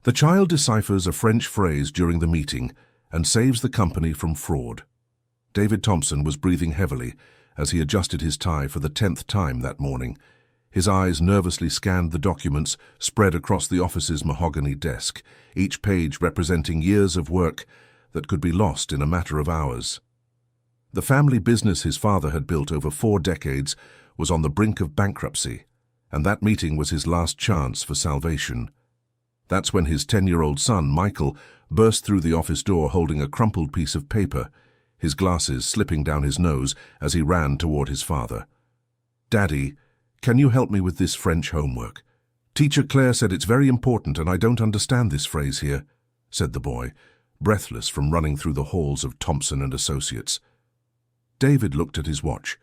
The child deciphers a French phrase during the meeting and saves the company from fraud. David Thompson was breathing heavily as he adjusted his tie for the 10th time that morning. His eyes nervously scanned the documents spread across the office's mahogany desk, each page representing years of work that could be lost in a matter of hours. The family business his father had built over 4 decades was on the brink of bankruptcy, and that meeting was his last chance for salvation. That's when his 10-year-old son, Michael, burst through the office door holding a crumpled piece of paper, his glasses slipping down his nose as he ran toward his father. "Daddy, can you help me with this French homework? Teacher Claire said it's very important and I don't understand this phrase here," said the boy, breathless from running through the halls of Thompson and Associates. David looked at his watch.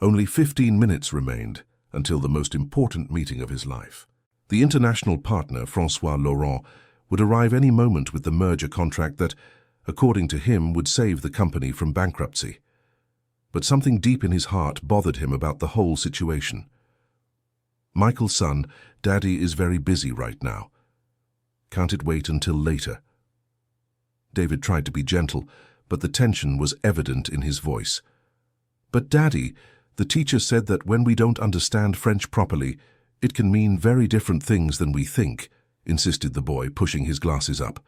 Only 15 minutes remained until the most important meeting of his life. The international partner, François Laurent, would arrive any moment with the merger contract that, according to him, would save the company from bankruptcy. But something deep in his heart bothered him about the whole situation. "Michael's son, Daddy is very busy right now. Can't it wait until later?" David tried to be gentle, but the tension was evident in his voice. "But Daddy, the teacher said that when we don't understand French properly, it can mean very different things than we think," insisted the boy, pushing his glasses up.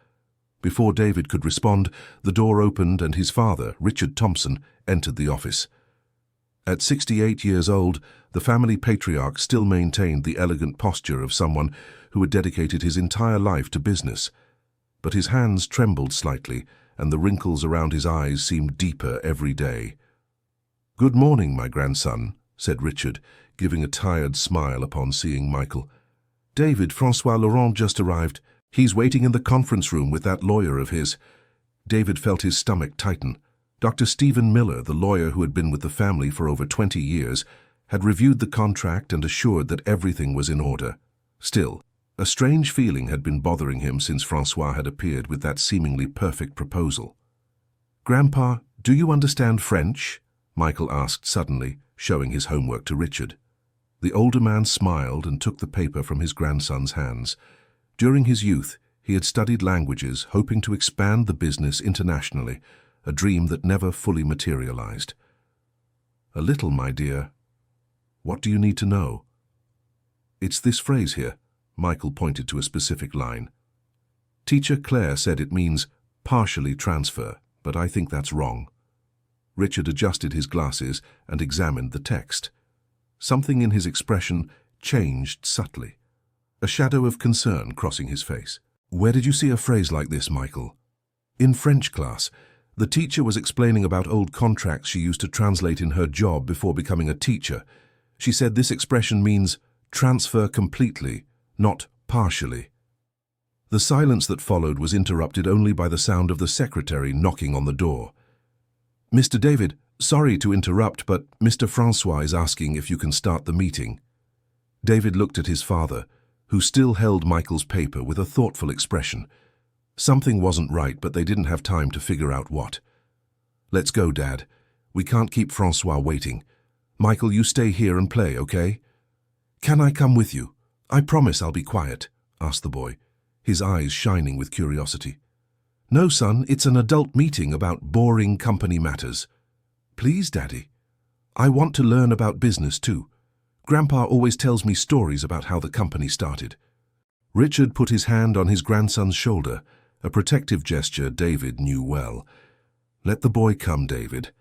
Before David could respond, the door opened and his father, Richard Thompson, entered the office. At 68 years old, the family patriarch still maintained the elegant posture of someone who had dedicated his entire life to business. But his hands trembled slightly, and the wrinkles around his eyes seemed deeper every day. "Good morning, my grandson," said Richard, giving a tired smile upon seeing Michael. "David, François Laurent just arrived. He's waiting in the conference room with that lawyer of his." David felt his stomach tighten. Dr. Stephen Miller, the lawyer who had been with the family for over 20 years, had reviewed the contract and assured that everything was in order. Still, a strange feeling had been bothering him since François had appeared with that seemingly perfect proposal. "Grandpa, do you understand French?" Michael asked suddenly, showing his homework to Richard. The older man smiled and took the paper from his grandson's hands. During his youth, he had studied languages, hoping to expand the business internationally, a dream that never fully materialized. "A little, my dear. What do you need to know?" "It's this phrase here," Michael pointed to a specific line. "Teacher Claire said it means partially transfer, but I think that's wrong." Richard adjusted his glasses and examined the text. Something in his expression changed subtly, a shadow of concern crossing his face. "Where did you see a phrase like this, Michael?" "In French class. The teacher was explaining about old contracts she used to translate in her job before becoming a teacher. She said this expression means transfer completely, not partially." The silence that followed was interrupted only by the sound of the secretary knocking on the door. "Mr. David, sorry to interrupt, but Mr. François is asking if you can start the meeting." David looked at his father, who still held Michael's paper with a thoughtful expression. Something wasn't right, but they didn't have time to figure out what. "Let's go, Dad. We can't keep François waiting. Michael, you stay here and play, okay?" "Can I come with you? I promise I'll be quiet," asked the boy, his eyes shining with curiosity. "No, son, it's an adult meeting about boring company matters." "Please, Daddy. I want to learn about business too. Grandpa always tells me stories about how the company started." Richard put his hand on his grandson's shoulder, a protective gesture David knew well. "Let the boy come, David.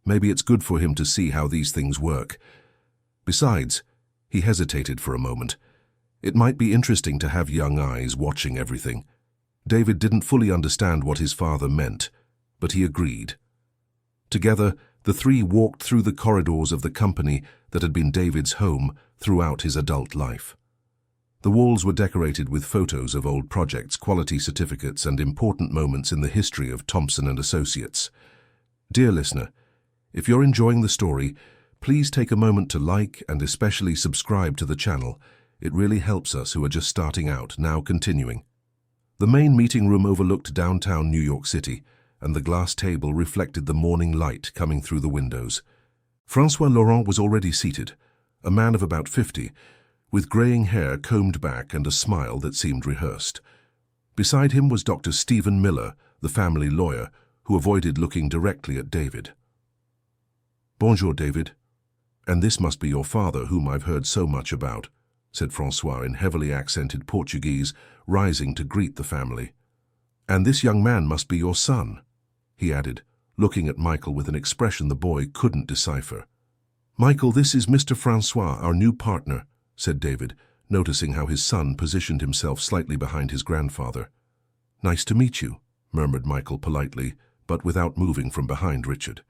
Maybe it's good for him to see how these things work. Besides," he hesitated for a moment, "it might be interesting to have young eyes watching everything." David didn't fully understand what his father meant, but he agreed. Together, the three walked through the corridors of the company that had been David's home throughout his adult life. The walls were decorated with photos of old projects, quality certificates, and important moments in the history of Thompson and Associates. Dear listener, if you're enjoying the story, please take a moment to like and especially subscribe to the channel. It really helps us who are just starting out. Now continuing. The main meeting room overlooked downtown New York City, and the glass table reflected the morning light coming through the windows. François Laurent was already seated, a man of about 50, with graying hair combed back and a smile that seemed rehearsed. Beside him was Dr. Stephen Miller, the family lawyer, who avoided looking directly at David. "Bonjour, David. And this must be your father, whom I've heard so much about," said François in heavily accented Portuguese, rising to greet the family. "And this young man must be your son," he added, looking at Michael with an expression the boy couldn't decipher. "Michael, this is Mr. François, our new partner," said David, noticing how his son positioned himself slightly behind his grandfather. "Nice to meet you," murmured Michael politely, but without moving from behind Richard.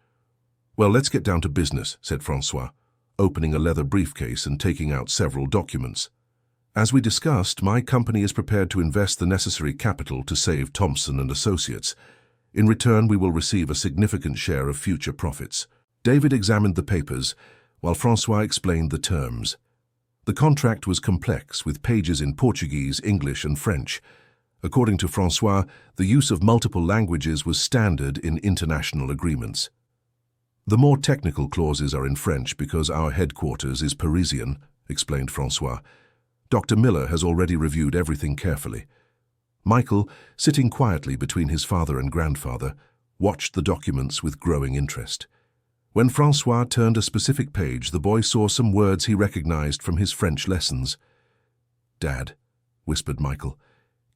"Well, let's get down to business," said François, opening a leather briefcase and taking out several documents. "As we discussed, my company is prepared to invest the necessary capital to save Thompson and Associates. In return, we will receive a significant share of future profits." David examined the papers, while François explained the terms. The contract was complex, with pages in Portuguese, English, and French. According to François, the use of multiple languages was standard in international agreements. "The more technical clauses are in French because our headquarters is Parisian," explained François. "Dr. Miller has already reviewed everything carefully." Michael, sitting quietly between his father and grandfather, watched the documents with growing interest. When François turned a specific page, the boy saw some words he recognized from his French lessons. "Dad," whispered Michael,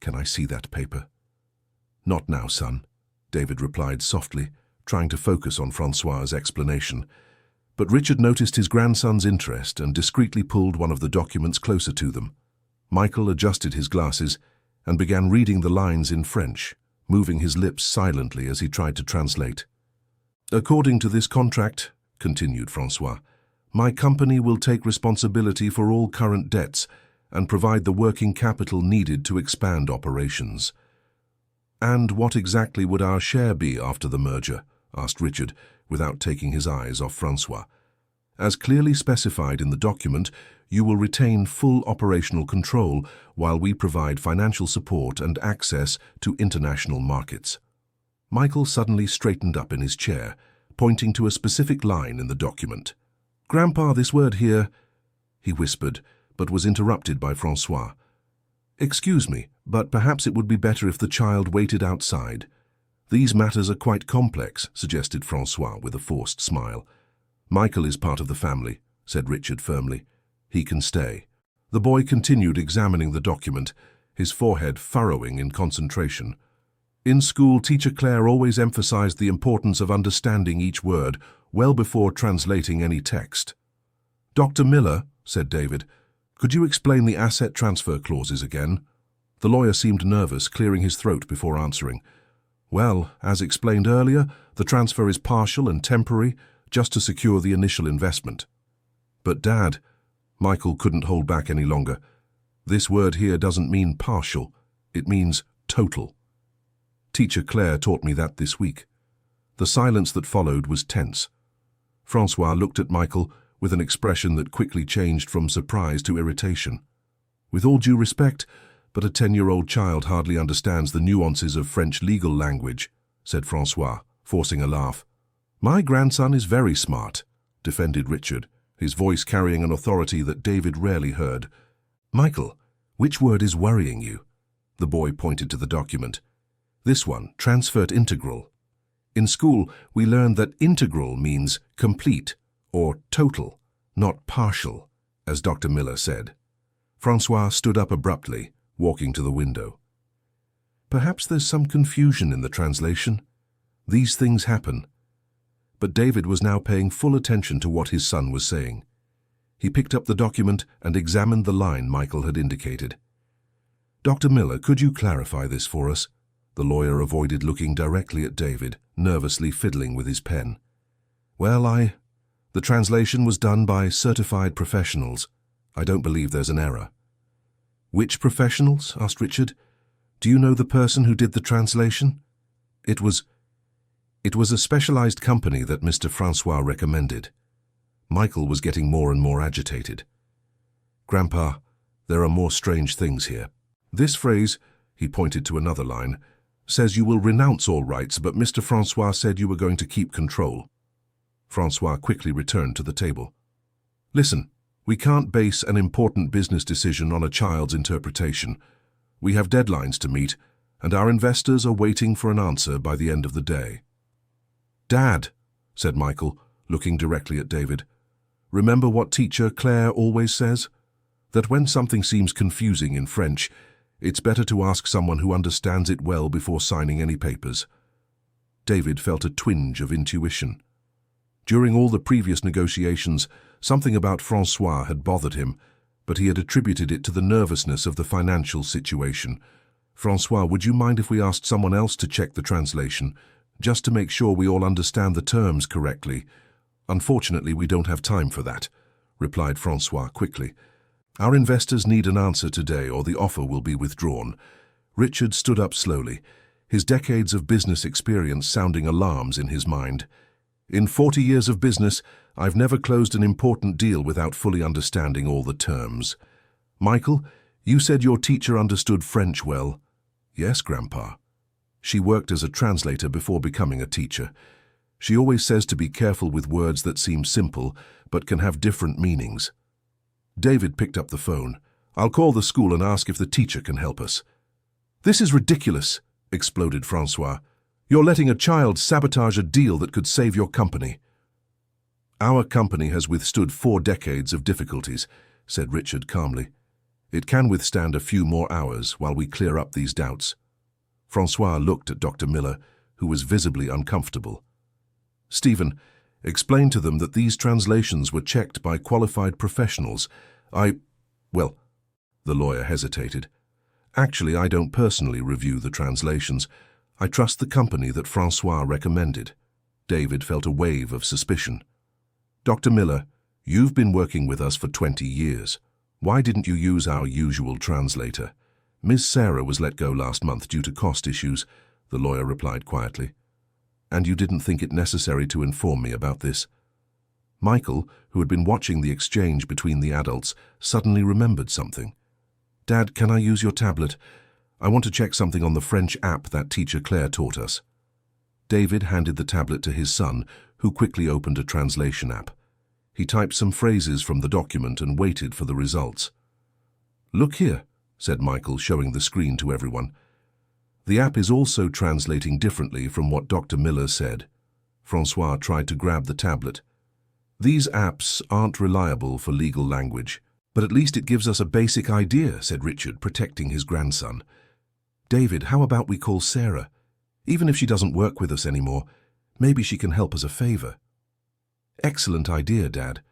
"can I see that paper?" "Not now, son," David replied softly, trying to focus on François's explanation. But Richard noticed his grandson's interest and discreetly pulled one of the documents closer to them. Michael adjusted his glasses and began reading the lines in French, moving his lips silently as he tried to translate. "According to this contract," continued François, "my company will take responsibility for all current debts and provide the working capital needed to expand operations." "And what exactly would our share be after the merger?" asked Richard, without taking his eyes off François. "As clearly specified in the document, you will retain full operational control while we provide financial support and access to international markets." Michael suddenly straightened up in his chair, pointing to a specific line in the document. "Grandpa, this word here," he whispered, but was interrupted by François. "Excuse me, but perhaps it would be better if the child waited outside. These matters are quite complex," suggested François with a forced smile. "Michael is part of the family," said Richard firmly. "He can stay." The boy continued examining the document, his forehead furrowing in concentration. In school, Teacher Claire always emphasized the importance of understanding each word well before translating any text. "Dr. Miller," said David, "could you explain the asset transfer clauses again?" The lawyer seemed nervous, clearing his throat before answering. "Well, as explained earlier, the transfer is partial and temporary, just to secure the initial investment." "But Dad," Michael couldn't hold back any longer, "this word here doesn't mean partial, it means total. Teacher Claire taught me that this week." The silence that followed was tense. François looked at Michael with an expression that quickly changed from surprise to irritation. "With all due respect, but a 10-year-old child hardly understands the nuances of French legal language," said François, forcing a laugh. "My grandson is very smart," defended Richard, his voice carrying an authority that David rarely heard. "Michael, which word is worrying you?" The boy pointed to the document. "This one, transferred integral. In school, we learned that integral means complete or total, not partial, as Dr. Miller said." François stood up abruptly, walking to the window. "Perhaps there's some confusion in the translation. These things happen." But David was now paying full attention to what his son was saying. He picked up the document and examined the line Michael had indicated. "Dr. Miller, could you clarify this for us?" The lawyer avoided looking directly at David, nervously fiddling with his pen. "Well, the translation was done by certified professionals. I don't believe there's an error." "Which professionals?" asked Richard. "Do you know the person who did the translation?" It was a specialized company that Mr. François recommended." Michael was getting more and more agitated. "Grandpa, there are more strange things here. This phrase," he pointed to another line, "says you will renounce all rights, but Mr. François said you were going to keep control." François quickly returned to the table. "Listen, we can't base an important business decision on a child's interpretation. We have deadlines to meet, and our investors are waiting for an answer by the end of the day. Dad, said Michael, looking directly at David, remember what teacher Claire always says? That when something seems confusing in French, it's better to ask someone who understands it well before signing any papers. David felt a twinge of intuition. During all the previous negotiations, something about Francois had bothered him, but he had attributed it to the nervousness of the financial situation. Francois, would you mind if we asked someone else to check the translation, just to make sure we all understand the terms correctly? Unfortunately, we don't have time for that, replied Francois quickly. Our investors need an answer today or the offer will be withdrawn. Richard stood up slowly, his decades of business experience sounding alarms in his mind. In 40 years of business, I've never closed an important deal without fully understanding all the terms. Michael, you said your teacher understood French well. Yes, Grandpa. She worked as a translator before becoming a teacher. She always says to be careful with words that seem simple but can have different meanings. David picked up the phone. I'll call the school and ask if the teacher can help us. This is ridiculous, exploded Francois. You're letting a child sabotage a deal that could save your company. Our company has withstood 4 decades of difficulties, said Richard calmly. It can withstand a few more hours while we clear up these doubts. Francois looked at Dr. Miller, who was visibly uncomfortable. Stephen, explain to them that these translations were checked by qualified professionals. Well, the lawyer hesitated. Actually, I don't personally review the translations. I trust the company that Francois recommended. David felt a wave of suspicion. Dr. Miller, you've been working with us for 20 years. Why didn't you use our usual translator? Ms. Sarah was let go last month due to cost issues, the lawyer replied quietly. And you didn't think it necessary to inform me about this? Michael, who had been watching the exchange between the adults, suddenly remembered something. Dad, can I use your tablet? I want to check something on the French app that teacher Claire taught us. David handed the tablet to his son, who quickly opened a translation app. He typed some phrases from the document and waited for the results. Look here, said Michael, showing the screen to everyone. The app is also translating differently from what Dr. Miller said. Francois tried to grab the tablet. These apps aren't reliable for legal language, but at least it gives us a basic idea, said Richard, protecting his grandson. David, how about we call Sarah? Even if she doesn't work with us anymore, maybe she can help as a favor. Excellent idea, Dad.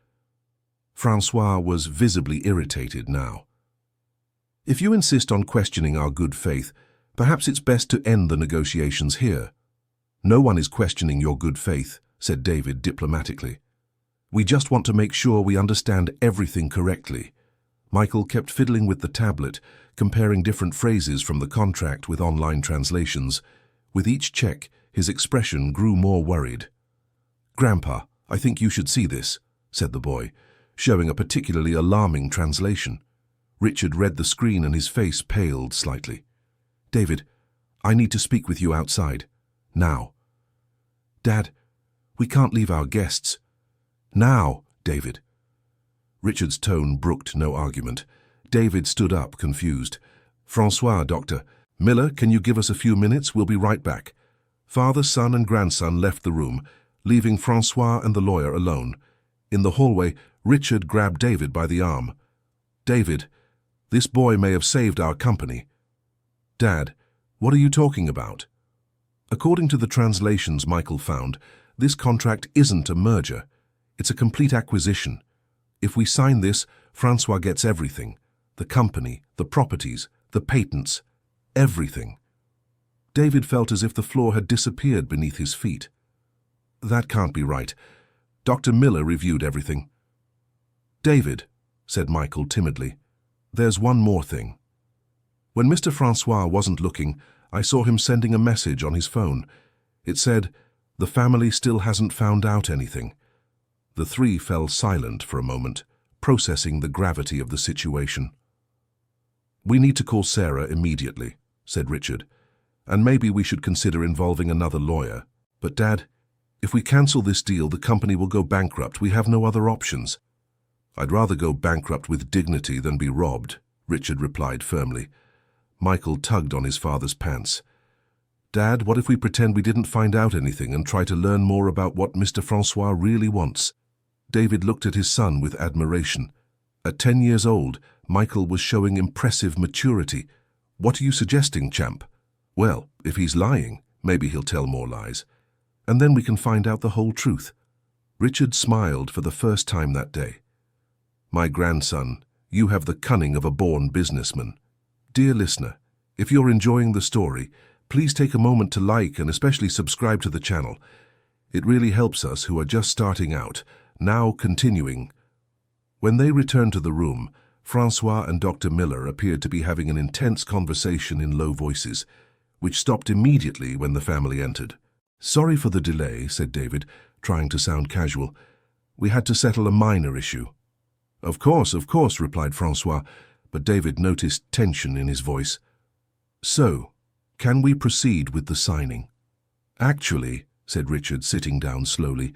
Francois was visibly irritated now. If you insist on questioning our good faith, perhaps it's best to end the negotiations here. No one is questioning your good faith, said David diplomatically. We just want to make sure we understand everything correctly. Michael kept fiddling with the tablet, comparing different phrases from the contract with online translations. With each check, his expression grew more worried. Grandpa, I think you should see this, said the boy, showing a particularly alarming translation. Richard read the screen and his face paled slightly. David, I need to speak with you outside. Now. Dad, we can't leave our guests. Now, David. Richard's tone brooked no argument. David stood up, confused. Francois, Doctor. Miller, can you give us a few minutes? We'll be right back. Father, son, and grandson left the room, leaving Francois and the lawyer alone. In the hallway, Richard grabbed David by the arm. David, this boy may have saved our company. Dad, what are you talking about? According to the translations Michael found, this contract isn't a merger. It's a complete acquisition. If we sign this, Francois gets everything. The company, the properties, the patents, everything. David felt as if the floor had disappeared beneath his feet. That can't be right. Dr. Miller reviewed everything. David, said Michael timidly, there's one more thing. When Mr. Francois wasn't looking, I saw him sending a message on his phone. It said, the family still hasn't found out anything. The three fell silent for a moment, processing the gravity of the situation. We need to call Sarah immediately, said Richard, and maybe we should consider involving another lawyer. But Dad, if we cancel this deal, the company will go bankrupt. We have no other options. I'd rather go bankrupt with dignity than be robbed, Richard replied firmly. Michael tugged on his father's pants. "Dad, what if we pretend we didn't find out anything and try to learn more about what Mr. Francois really wants?" David looked at his son with admiration. At 10 years old, Michael was showing impressive maturity. "What are you suggesting, champ?" "Well, if he's lying, maybe he'll tell more lies. And then we can find out the whole truth." Richard smiled for the first time that day. "My grandson, you have the cunning of a born businessman." Dear listener, if you're enjoying the story, please take a moment to like and especially subscribe to the channel. It really helps us who are just starting out. Now continuing. When they returned to the room, Francois and Dr. Miller appeared to be having an intense conversation in low voices, which stopped immediately when the family entered. "Sorry for the delay," said David, trying to sound casual. "We had to settle a minor issue." Of course," replied Francois, but David noticed tension in his voice. "So, can we proceed with the signing?" "Actually," said Richard, sitting down slowly,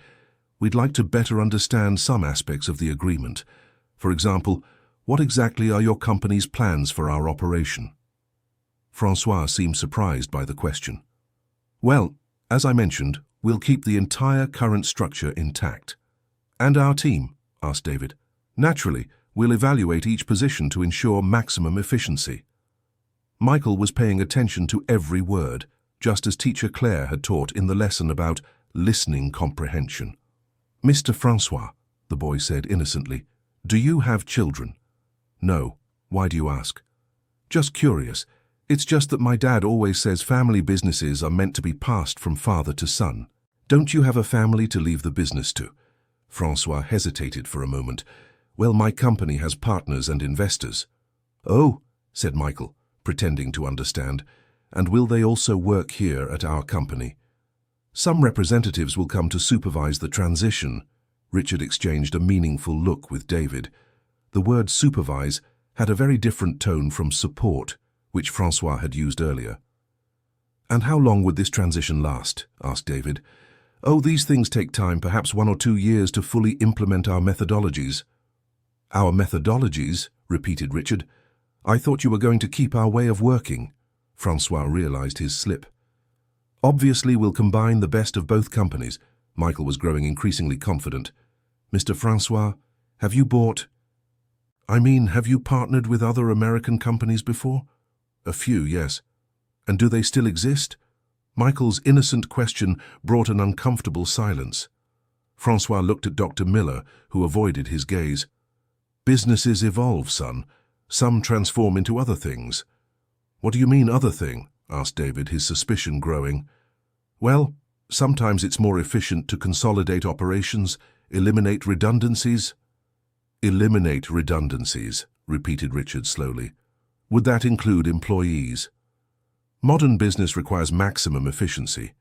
"we'd like to better understand some aspects of the agreement. For example, what exactly are your company's plans for our operation?" Francois seemed surprised by the question. "Well, as I mentioned, we'll keep the entire current structure intact." "And our team?" asked David. "Naturally, we'll evaluate each position to ensure maximum efficiency." Michael was paying attention to every word, just as teacher Claire had taught in the lesson about listening comprehension. "Mr. Francois," the boy said innocently, "do you have children?" "No. Why do you ask?" "Just curious. It's just that my dad always says family businesses are meant to be passed from father to son. Don't you have a family to leave the business to?" Francois hesitated for a moment. "Well, my company has partners and investors." "Oh," said Michael, pretending to understand. "And will they also work here at our company?" "Some representatives will come to supervise the transition." Richard exchanged a meaningful look with David. The word supervise had a very different tone from support, which Francois had used earlier. "And how long would this transition last?" asked David. "Oh, these things take time, perhaps 1 or 2 years to fully implement our methodologies." "Our methodologies?" repeated Richard. "I thought you were going to keep our way of working." Francois realized his slip. "Obviously, we'll combine the best of both companies." Michael was growing increasingly confident. "Mr. Francois, have you have you partnered with other American companies before?" "A few, yes." "And do they still exist?" Michael's innocent question brought an uncomfortable silence. Francois looked at Dr. Miller, who avoided his gaze. "Businesses evolve, son. Some transform into other things." "What do you mean, other thing?" asked David, his suspicion growing. "Well, sometimes it's more efficient to consolidate operations, eliminate redundancies." "Eliminate redundancies," repeated Richard slowly. "Would that include employees?" "Modern business requires maximum efficiency."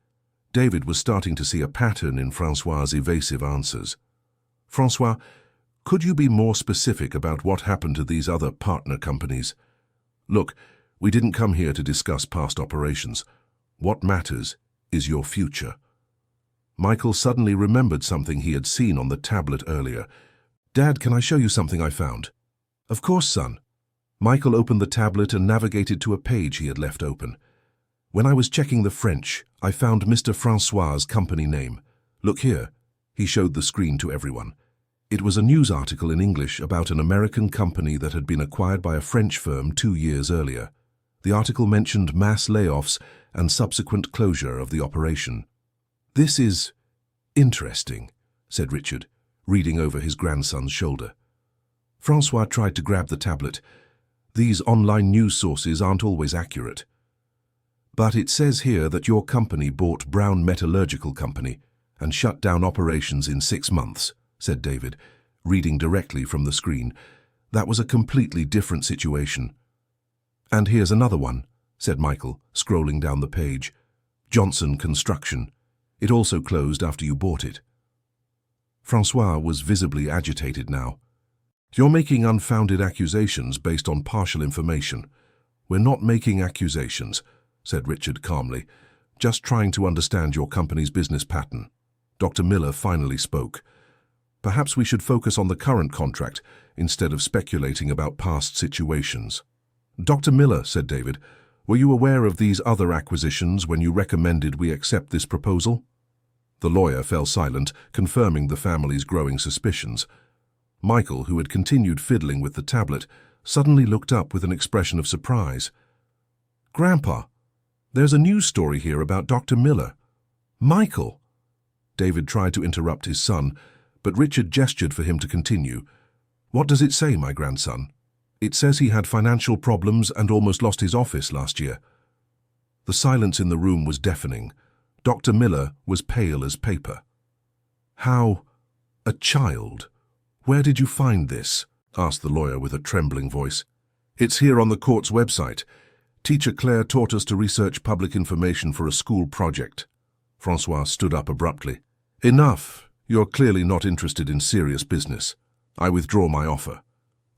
David was starting to see a pattern in Francois's evasive answers. "Francois, could you be more specific about what happened to these other partner companies?" "Look, we didn't come here to discuss past operations. What matters is your future." Michael suddenly remembered something he had seen on the tablet earlier. "Dad, can I show you something I found?" "Of course, son." Michael opened the tablet and navigated to a page he had left open. "When I was checking the French, I found Mr. Francois's company name. Look here." He showed the screen to everyone. It was a news article in English about an American company that had been acquired by a French firm 2 years earlier. The article mentioned mass layoffs and subsequent closure of the operation. "This is interesting," said Richard, reading over his grandson's shoulder. Francois tried to grab the tablet. "These online news sources aren't always accurate." "But it says here that your company bought Brown Metallurgical Company and shut down operations in 6 months, said David, reading directly from the screen. "That was a completely different situation." "And here's another one," said Michael, scrolling down the page. "Johnson Construction. It also closed after you bought it." Francois was visibly agitated now. "You're making unfounded accusations based on partial information." "We're not making accusations," said Richard calmly, "just trying to understand your company's business pattern." Dr. Miller finally spoke. "Perhaps we should focus on the current contract instead of speculating about past situations." "Dr. Miller," said David, Were you aware of these other acquisitions when you recommended we accept this proposal? The lawyer fell silent, confirming the family's growing suspicions. Michael, who had continued fiddling with the tablet, suddenly looked up with an expression of surprise. "Grandpa, there's a news story here about Dr. Miller." "Michael!" David tried to interrupt his son, but Richard gestured for him to continue. "What does it say, my grandson?" "It says he had financial problems and almost lost his office last year." The silence in the room was deafening. Dr. Miller was pale as paper. "How? A child? Where did you find this?" asked the lawyer with a trembling voice. "It's here on the court's website. Teacher Claire taught us to research public information for a school project." Francois stood up abruptly. "Enough. You're clearly not interested in serious business. I withdraw my offer."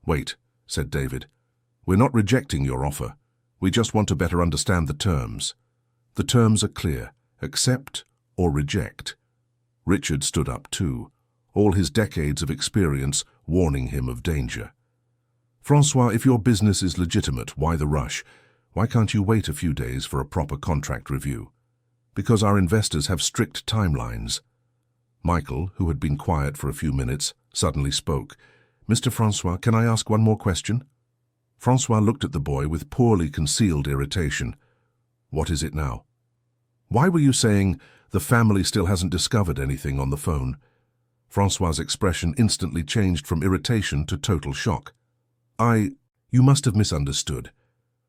"Wait," said David. "We're not rejecting your offer. We just want to better understand the terms. The terms are clear. Accept or reject." Richard stood up too, all his decades of experience warning him of danger. "Francois, if your business is legitimate, why the rush? Why can't you wait a few days for a proper contract review?" "Because our investors have strict timelines." Michael, who had been quiet for a few minutes, suddenly spoke. "Mr. Francois, can I ask one more question?" Francois looked at the boy with poorly concealed irritation. "What is it now?" "Why were you saying the family still hasn't discovered anything on the phone?" Francois's expression instantly changed from irritation to total shock. You must have misunderstood."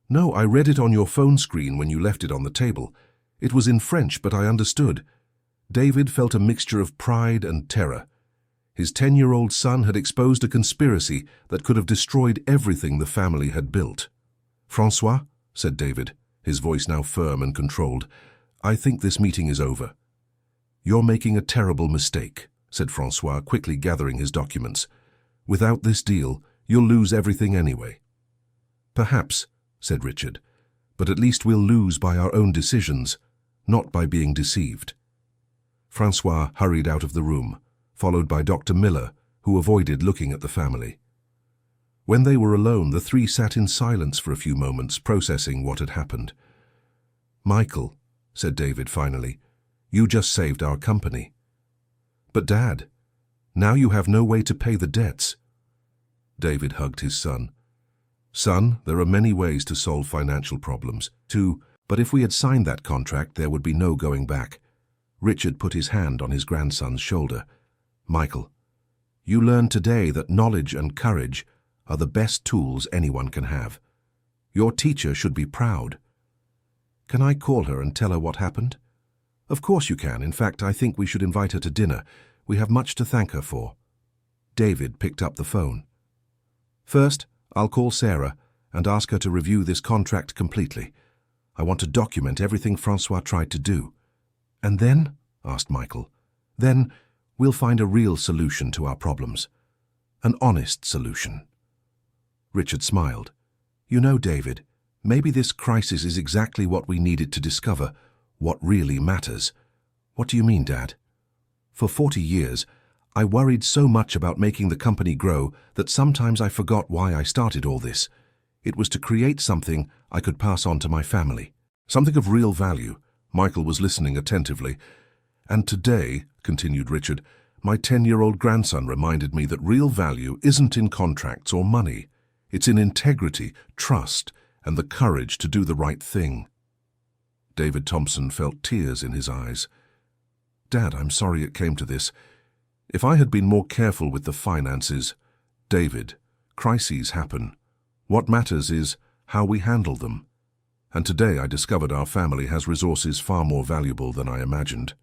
"No, I read it on your phone screen when you left it on the table. It was in French, but I understood." David felt a mixture of pride and terror. His 10-year-old son had exposed a conspiracy that could have destroyed everything the family had built. "Francois," said David, his voice now firm and controlled, "I think this meeting is over." "You're making a terrible mistake," said Francois, quickly gathering his documents. "Without this deal, you'll lose everything anyway." "Perhaps," said Richard, "but at least we'll lose by our own decisions, not by being deceived." Francois hurried out of the room, followed by Dr. Miller, who avoided looking at the family. When they were alone, the three sat in silence for a few moments, processing what had happened. "Michael," said David finally, "you just saved our company." "But Dad, now you have no way to pay the debts." David hugged his son. "Son, there are many ways to solve financial problems, too, but if we had signed that contract, there would be no going back." Richard put his hand on his grandson's shoulder. "Michael, you learned today that knowledge and courage are the best tools anyone can have. Your teacher should be proud." "Can I call her and tell her what happened?" "Of course you can. In fact, I think we should invite her to dinner. We have much to thank her for." David picked up the phone. "First, I'll call Sarah and ask her to review this contract completely. I want to document everything Francois tried to do." "And then?" asked Michael. "Then we'll find a real solution to our problems. An honest solution." Richard smiled. "You know, David, maybe this crisis is exactly what we needed to discover what really matters." "What do you mean, Dad?" "For 40 years, I worried so much about making the company grow that sometimes I forgot why I started all this. It was to create something I could pass on to my family. Something of real value." Michael was listening attentively. "And today," continued Richard, "my 10-year-old grandson reminded me that real value isn't in contracts or money. It's in integrity, trust, and the courage to do the right thing." David Thompson felt tears in his eyes. "Dad, I'm sorry it came to this. If I had been more careful with the finances..." "David, crises happen. What matters is how we handle them. And today I discovered our family has resources far more valuable than I imagined."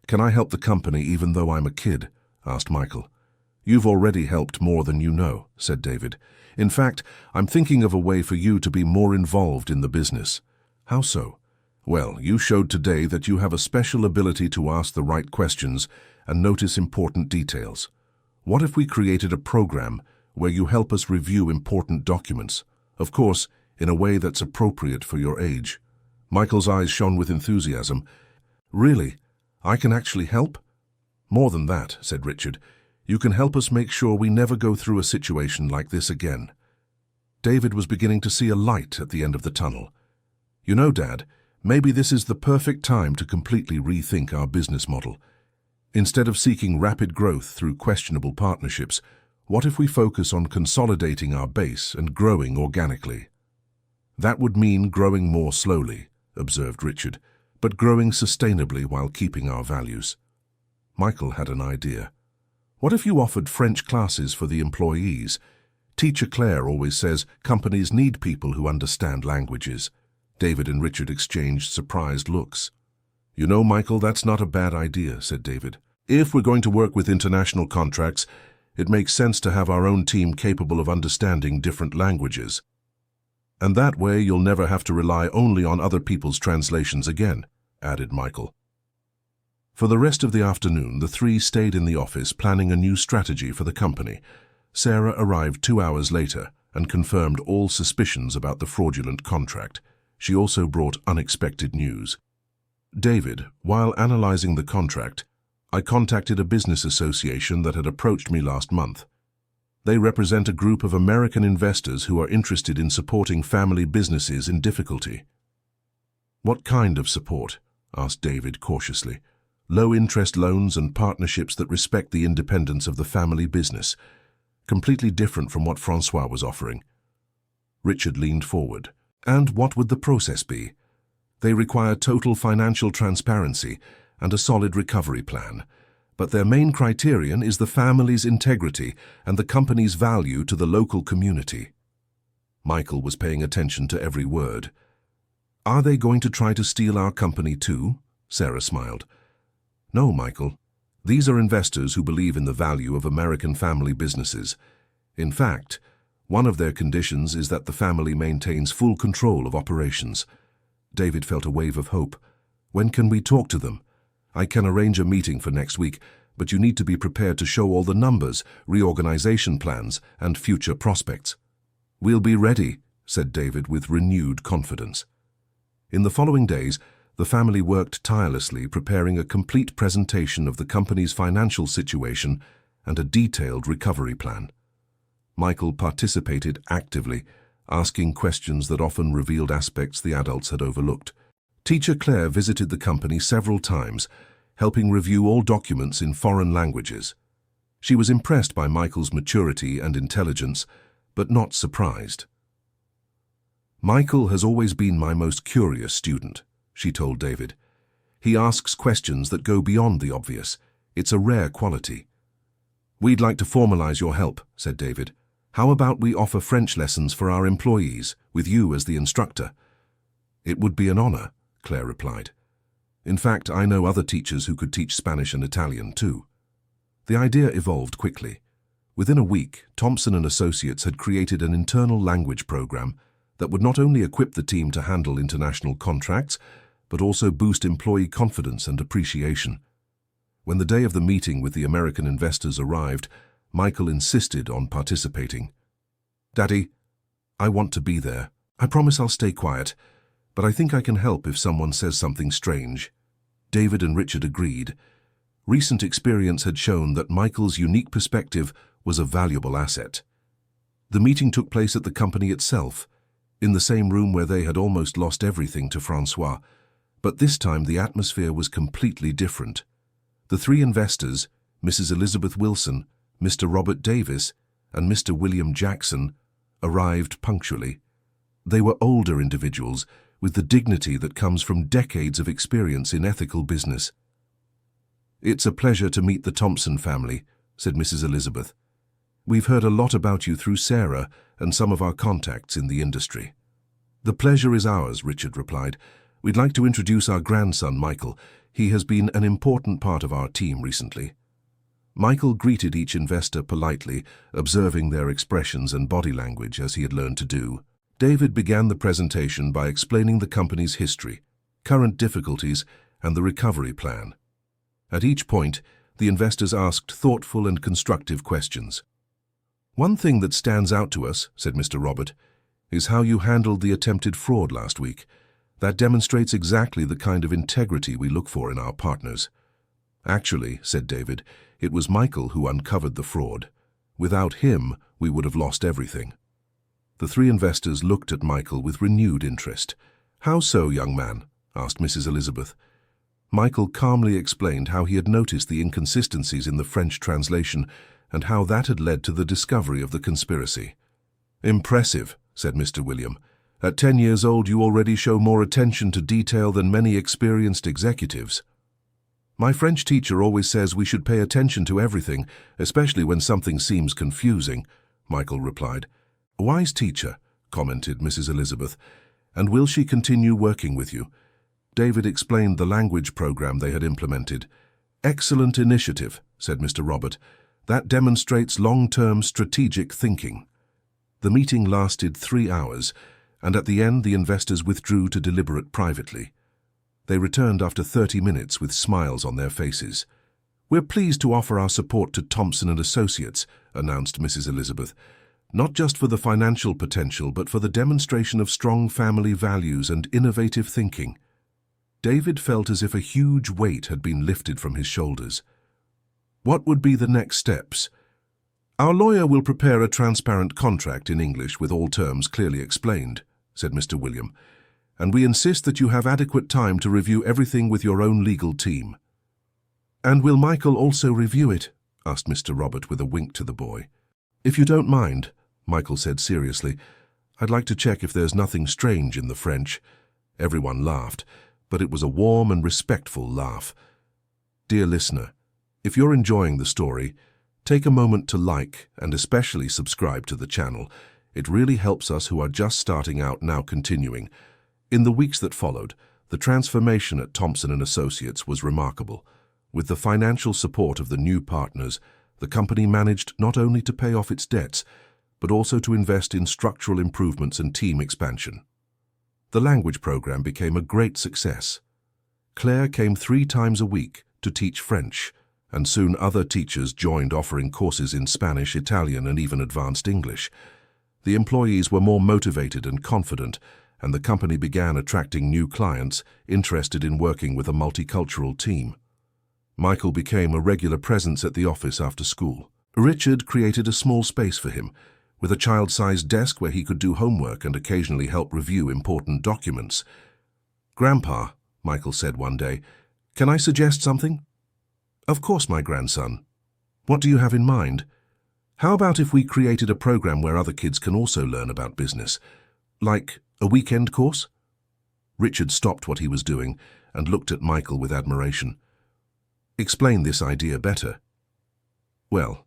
"Can I help the company even though I'm a kid?" asked Michael. "You've already helped more than you know," said David. "In fact, I'm thinking of a way for you to be more involved in the business." "How so?" "Well, you showed today that you have a special ability to ask the right questions and notice important details. What if we created a program where you help us review important documents? Of course, in a way that's appropriate for your age." Michael's eyes shone with enthusiasm. "Really? I can actually help?" "More than that," said Richard. "You can help us make sure we never go through a situation like this again." David was beginning to see a light at the end of the tunnel. You know, Dad, maybe this is the perfect time to completely rethink our business model. Instead of seeking rapid growth through questionable partnerships, what if we focus on consolidating our base and growing organically? That would mean growing more slowly, observed Richard, but growing sustainably while keeping our values. Michael had an idea. What if you offered French classes for the employees? Teacher Claire always says companies need people who understand languages. David and Richard exchanged surprised looks. You know, Michael, that's not a bad idea, said David. If we're going to work with international contracts, it makes sense to have our own team capable of understanding different languages. And that way you'll never have to rely only on other people's translations again, added Michael. For the rest of the afternoon, the three stayed in the office planning a new strategy for the company. Sarah arrived 2 hours later and confirmed all suspicions about the fraudulent contract. She also brought unexpected news. David, while analyzing the contract, I contacted a business association that had approached me last month. They represent a group of American investors who are interested in supporting family businesses in difficulty. What kind of support? Asked David cautiously. Low-interest loans and partnerships that respect the independence of the family business. Completely different from what Francois was offering. Richard leaned forward. And what would the process be? They require total financial transparency and a solid recovery plan. But their main criterion is the family's integrity and the company's value to the local community. Michael was paying attention to every word. Are they going to try to steal our company too? Sarah smiled. No, Michael. These are investors who believe in the value of American family businesses. In fact, one of their conditions is that the family maintains full control of operations. David felt a wave of hope. When can we talk to them? I can arrange a meeting for next week, but you need to be prepared to show all the numbers, reorganization plans, and future prospects. We'll be ready, said David with renewed confidence. In the following days, the family worked tirelessly preparing a complete presentation of the company's financial situation and a detailed recovery plan. Michael participated actively, asking questions that often revealed aspects the adults had overlooked. Teacher Claire visited the company several times, helping review all documents in foreign languages. She was impressed by Michael's maturity and intelligence, but not surprised. Michael has always been my most curious student, she told David. He asks questions that go beyond the obvious. It's a rare quality. We'd like to formalize your help, said David. How about we offer French lessons for our employees, with you as the instructor? It would be an honor, Claire replied. In fact, I know other teachers who could teach Spanish and Italian too. The idea evolved quickly. Within a week, Thompson and Associates had created an internal language program that would not only equip the team to handle international contracts, but also boost employee confidence and appreciation. When the day of the meeting with the American investors arrived, Michael insisted on participating. Daddy, I want to be there. I promise I'll stay quiet, but I think I can help if someone says something strange. David and Richard agreed. Recent experience had shown that Michael's unique perspective was a valuable asset. The meeting took place at the company itself, in the same room where they had almost lost everything to Francois, but this time the atmosphere was completely different. The three investors, Mrs. Elizabeth Wilson, Mr. Robert Davis, and Mr. William Jackson, arrived punctually. They were older individuals with the dignity that comes from decades of experience in ethical business. It's a pleasure to meet the Thompson family, said Mrs. Elizabeth. We've heard a lot about you through Sarah and some of our contacts in the industry. The pleasure is ours, Richard replied. We'd like to introduce our grandson, Michael. He has been an important part of our team recently. Michael greeted each investor politely, observing their expressions and body language as he had learned to do. David began the presentation by explaining the company's history, current difficulties, and the recovery plan. At each point, the investors asked thoughtful and constructive questions. One thing that stands out to us, said Mr. Robert, is how you handled the attempted fraud last week. That demonstrates exactly the kind of integrity we look for in our partners. Actually, said David, it was Michael who uncovered the fraud. Without him, we would have lost everything. The three investors looked at Michael with renewed interest. "How so, young man?" asked Mrs. Elizabeth. Michael calmly explained how he had noticed the inconsistencies in the French translation and how that had led to the discovery of the conspiracy. "Impressive," said Mr. William. "At 10 years old you already show more attention to detail than many experienced executives." "My French teacher always says we should pay attention to everything, especially when something seems confusing," Michael replied. "Wise teacher," commented Mrs. Elizabeth. "And will she continue working with you?" David explained the language program they had implemented. "Excellent initiative," said Mr. Robert. "That demonstrates long-term strategic thinking." The meeting lasted 3 hours, and at the end the investors withdrew to deliberate privately. They returned after 30 minutes with smiles on their faces. "We're pleased to offer our support to Thompson & Associates," announced Mrs. Elizabeth, "not just for the financial potential, but for the demonstration of strong family values and innovative thinking." David felt as if a huge weight had been lifted from his shoulders. What would be the next steps? "Our lawyer will prepare a transparent contract in English with all terms clearly explained," said Mr. William, "and we insist that you have adequate time to review everything with your own legal team." "And will Michael also review it?" asked Mr. Robert with a wink to the boy. "If you don't mind," Michael said seriously, "I'd like to check if there's nothing strange in the French." Everyone laughed, but it was a warm and respectful laugh. Dear listener, if you're enjoying the story, take a moment to like and especially subscribe to the channel. It really helps us who are just starting out now continuing. In the weeks that followed, the transformation at Thompson & Associates was remarkable. With the financial support of the new partners, the company managed not only to pay off its debts, but also to invest in structural improvements and team expansion. The language program became a great success. Claire came 3 times a week to teach French, and soon other teachers joined offering courses in Spanish, Italian, and even advanced English. The employees were more motivated and confident, and the company began attracting new clients interested in working with a multicultural team. Michael became a regular presence at the office after school. Richard created a small space for him, with a child-sized desk where he could do homework and occasionally help review important documents. "Grandpa," Michael said one day, "can I suggest something?" "Of course, my grandson. What do you have in mind?" "How about if we created a program where other kids can also learn about business? Like a weekend course?" Richard stopped what he was doing and looked at Michael with admiration. "Explain this idea better." "Well,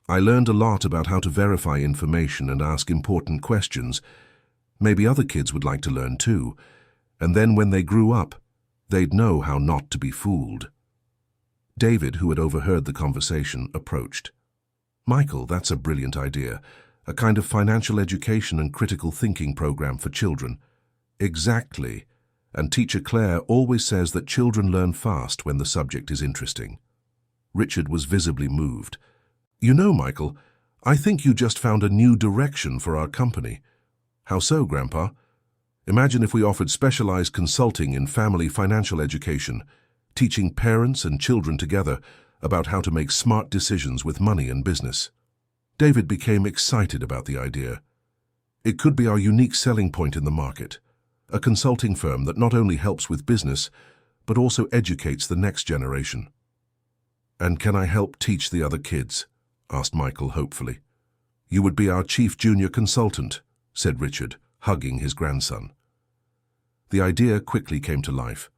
I learned a lot about how to verify information and ask important questions. Maybe other kids would like to learn too. And then when they grew up, they'd know how not to be fooled." David, who had overheard the conversation, approached. "Michael, that's a brilliant idea. A kind of financial education and critical thinking program for children." "Exactly. And Teacher Claire always says that children learn fast when the subject is interesting." Richard was visibly moved. "You know, Michael, I think you just found a new direction for our company." "How so, Grandpa?" "Imagine if we offered specialized consulting in family financial education, teaching parents and children together about how to make smart decisions with money and business." David became excited about the idea. "It could be our unique selling point in the market, a consulting firm that not only helps with business, but also educates the next generation." "And can I help teach the other kids?" asked Michael hopefully. "You would be our chief junior consultant," said Richard, hugging his grandson. The idea quickly came to life.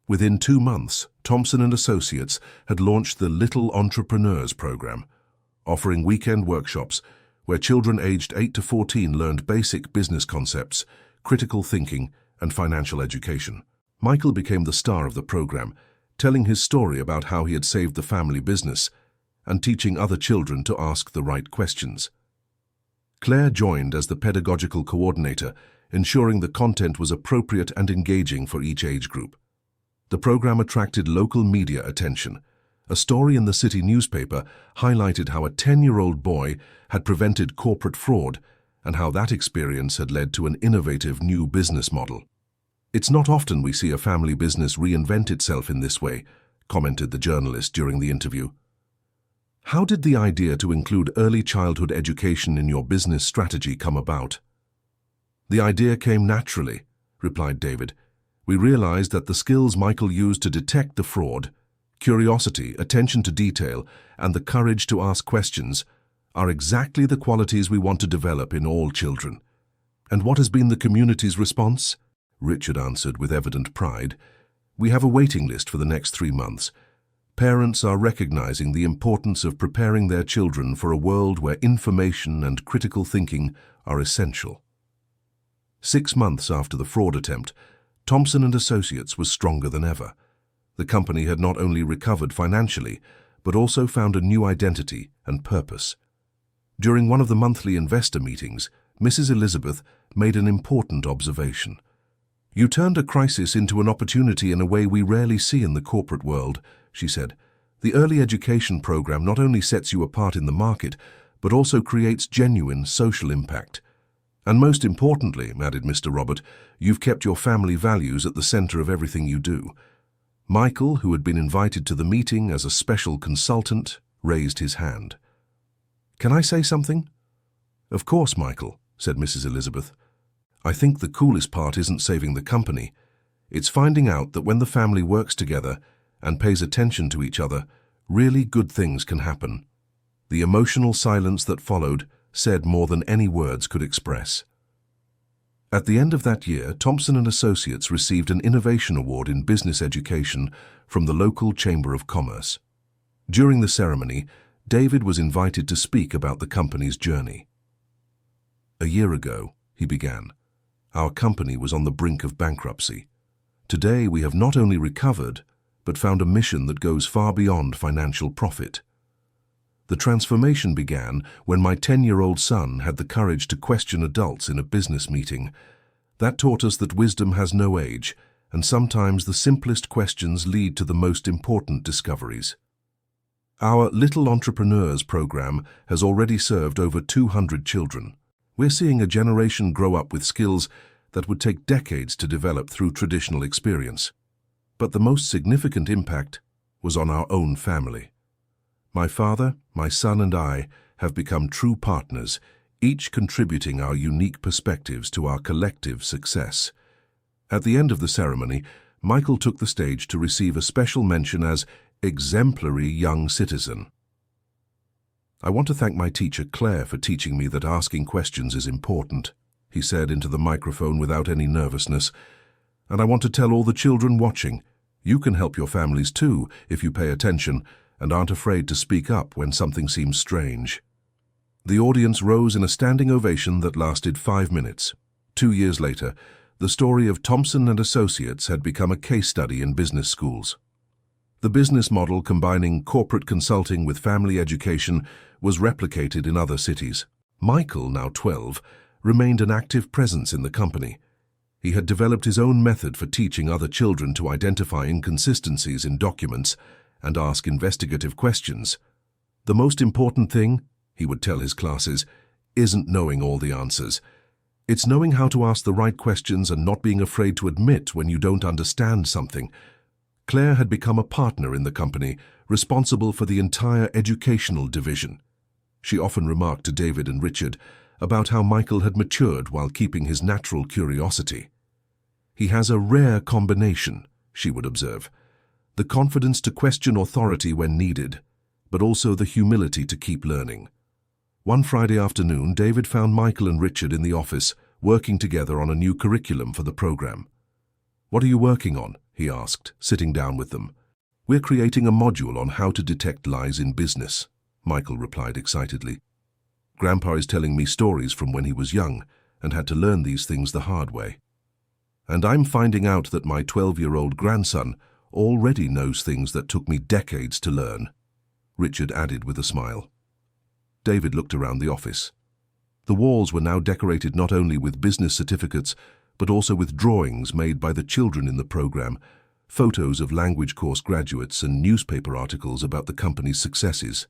Within 2 months, Thompson & Associates had launched the Little Entrepreneurs program, offering weekend workshops where children aged 8 to 14 learned basic business concepts, critical thinking, and financial education. Michael became the star of the program, telling his story about how he had saved the family business and teaching other children to ask the right questions. Claire joined as the pedagogical coordinator, ensuring the content was appropriate and engaging for each age group. The program attracted local media attention. A story in the city newspaper highlighted how a 10-year-old boy had prevented corporate fraud and how that experience had led to an innovative new business model. "It's not often we see a family business reinvent itself in this way," commented the journalist during the interview. "How did the idea to include early childhood education in your business strategy come about?" "The idea came naturally," replied David. We realized that the skills Michael used to detect the fraud, curiosity, attention to detail, and the courage to ask questions, are exactly the qualities we want to develop in all children. And what has been the community's response? Richard answered with evident pride. We have a waiting list for the next 3 months. Parents are recognizing the importance of preparing their children for a world where information and critical thinking are essential. 6 months after the fraud attempt, Thompson & Associates was stronger than ever. The company had not only recovered financially, but also found a new identity and purpose. During one of the monthly investor meetings, Mrs. Elizabeth made an important observation. You turned a crisis into an opportunity in a way we rarely see in the corporate world, she said. The early education program not only sets you apart in the market, but also creates genuine social impact. And most importantly, added Mr. Robert, you've kept your family values at the center of everything you do. Michael, who had been invited to the meeting as a special consultant, raised his hand. Can I say something? Of course, Michael, said Mrs. Elizabeth. I think the coolest part isn't saving the company. It's finding out that when the family works together and pays attention to each other, really good things can happen. The emotional silence that followed said more than any words could express. At the end of that year, Thompson & Associates received an Innovation Award in Business Education from the local Chamber of Commerce. During the ceremony, David was invited to speak about the company's journey. A year ago, he began, our company was on the brink of bankruptcy. Today we have not only recovered, but found a mission that goes far beyond financial profit. The transformation began when my 10-year-old son had the courage to question adults in a business meeting. That taught us that wisdom has no age, and sometimes the simplest questions lead to the most important discoveries. Our Little Entrepreneurs program has already served over 200 children. We're seeing a generation grow up with skills that would take decades to develop through traditional experience. But the most significant impact was on our own family. My father, my son, and I have become true partners, each contributing our unique perspectives to our collective success. At the end of the ceremony, Michael took the stage to receive a special mention as exemplary young citizen. I want to thank my teacher Claire for teaching me that asking questions is important, he said into the microphone without any nervousness. And I want to tell all the children watching, you can help your families too if you pay attention and aren't afraid to speak up when something seems strange. The audience rose in a standing ovation that lasted 5 minutes. 2 years later, the story of Thompson & Associates had become a case study in business schools. The business model combining corporate consulting with family education was replicated in other cities. Michael, now 12, remained an active presence in the company. He had developed his own method for teaching other children to identify inconsistencies in documents and ask investigative questions. The most important thing, he would tell his classes, isn't knowing all the answers. It's knowing how to ask the right questions and not being afraid to admit when you don't understand something. Claire had become a partner in the company, responsible for the entire educational division. She often remarked to David and Richard about how Michael had matured while keeping his natural curiosity. He has a rare combination, she would observe, the confidence to question authority when needed, but also the humility to keep learning. One Friday afternoon, David found Michael and Richard in the office, working together on a new curriculum for the program. What are you working on? He asked, sitting down with them. We're creating a module on how to detect lies in business, Michael replied excitedly. Grandpa is telling me stories from when he was young and had to learn these things the hard way. And I'm finding out that my 12-year-old grandson already knows things that took me decades to learn, Richard added with a smile. David looked around the office. The walls were now decorated not only with business certificates, but also with drawings made by the children in the program, photos of language course graduates and newspaper articles about the company's successes.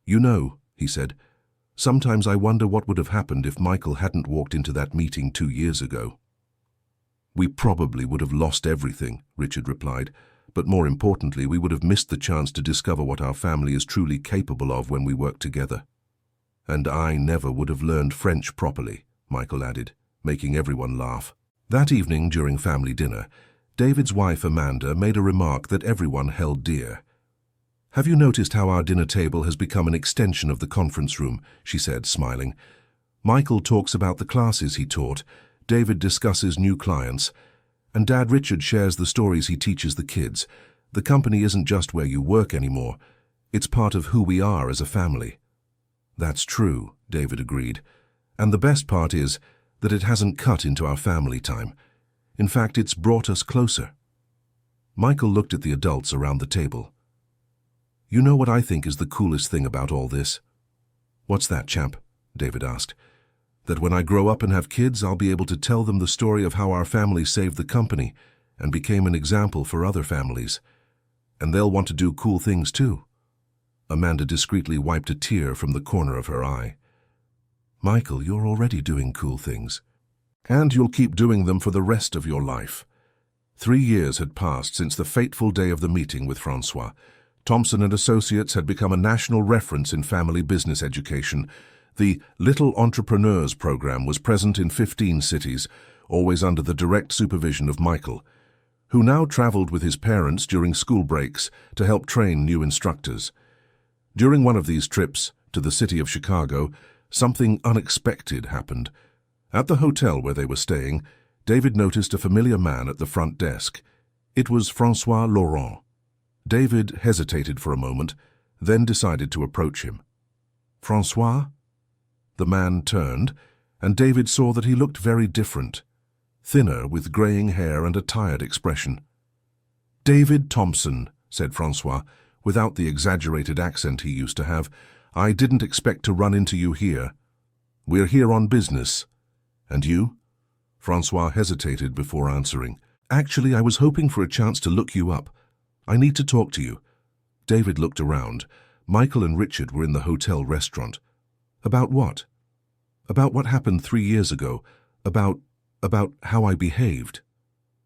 You know, he said, sometimes I wonder what would have happened if Michael hadn't walked into that meeting 2 years ago. We probably would have lost everything, Richard replied, but more importantly, we would have missed the chance to discover what our family is truly capable of when we work together. And I never would have learned French properly, Michael added, making everyone laugh. That evening during family dinner, David's wife Amanda made a remark that everyone held dear. "Have you noticed how our dinner table has become an extension of the conference room?" she said, smiling. "Michael talks about the classes he taught, David discusses new clients, and Dad Richard shares the stories he teaches the kids. The company isn't just where you work anymore. It's part of who we are as a family." "That's true," David agreed. "And the best part is that it hasn't cut into our family time. In fact, it's brought us closer." Michael looked at the adults around the table. "You know what I think is the coolest thing about all this?" "What's that, champ?" David asked. "That when I grow up and have kids, I'll be able to tell them the story of how our family saved the company and became an example for other families. And they'll want to do cool things too." Amanda discreetly wiped a tear from the corner of her eye. "Michael, you're already doing cool things. And you'll keep doing them for the rest of your life." 3 years had passed since the fateful day of the meeting with Francois. Thompson and Associates had become a national reference in family business education. The Little Entrepreneurs program was present in 15 cities, always under the direct supervision of Michael, who now traveled with his parents during school breaks to help train new instructors. During one of these trips to the city of Chicago, something unexpected happened. At the hotel where they were staying, David noticed a familiar man at the front desk. It was Francois Laurent. David hesitated for a moment, then decided to approach him. "Francois?" The man turned, and David saw that he looked very different, thinner with graying hair and a tired expression. "David Thompson," said Francois, without the exaggerated accent he used to have. "I didn't expect to run into you here. We're here on business. And you?" Francois hesitated before answering. "Actually, I was hoping for a chance to look you up. I need to talk to you." David looked around. Michael and Richard were in the hotel restaurant. "About what?" "About what happened 3 years ago. About how I behaved."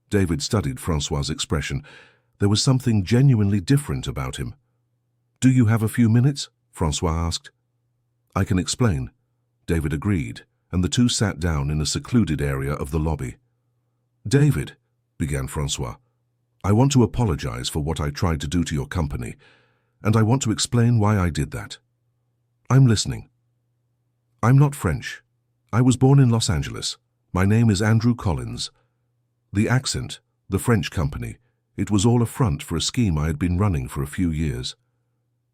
David studied Francois's expression. There was something genuinely different about him. "Do you have a few minutes?" Francois asked. "I can explain." David agreed, and the two sat down in a secluded area of the lobby. "David," began Francois, "I want to apologize for what I tried to do to your company, and I want to explain why I did that." "I'm listening." "I'm not French. I was born in Los Angeles. My name is Andrew Collins. The accent, the French company, it was all a front for a scheme I had been running for a few years."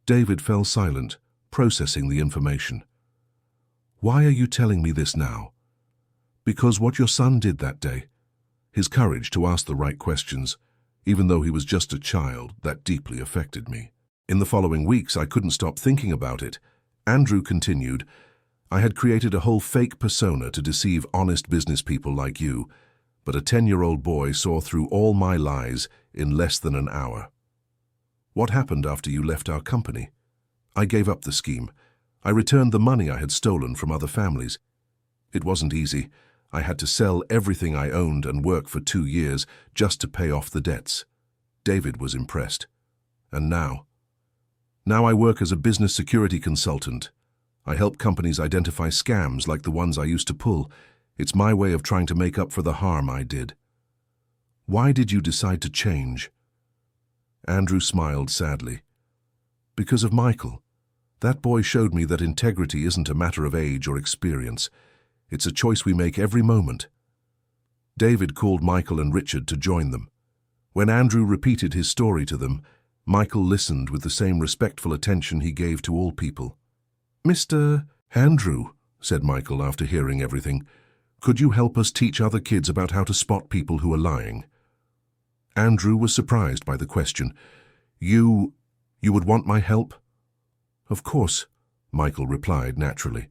David fell silent, processing the information. "Why are you telling me this now?" "Because what your son did that day, his courage to ask the right questions, even though he was just a child, that deeply affected me. In the following weeks, I couldn't stop thinking about it." Andrew continued, "I had created a whole fake persona to deceive honest business people like you, but a 10-year-old boy saw through all my lies in less than an hour." "What happened after you left our company?" "I gave up the scheme. I returned the money I had stolen from other families. It wasn't easy. I had to sell everything I owned and work for 2 years just to pay off the debts." David was impressed. "And now?" "Now I work as a business security consultant. I help companies identify scams like the ones I used to pull. It's my way of trying to make up for the harm I did." "Why did you decide to change?" Andrew smiled sadly. "Because of Michael. That boy showed me that integrity isn't a matter of age or experience. It's a choice we make every moment." David called Michael and Richard to join them. When Andrew repeated his story to them, Michael listened with the same respectful attention he gave to all people. "Mr. Andrew," said Michael after hearing everything, "could you help us teach other kids about how to spot people who are lying?" Andrew was surprised by the question. You would want my help?" "Of course," Michael replied naturally.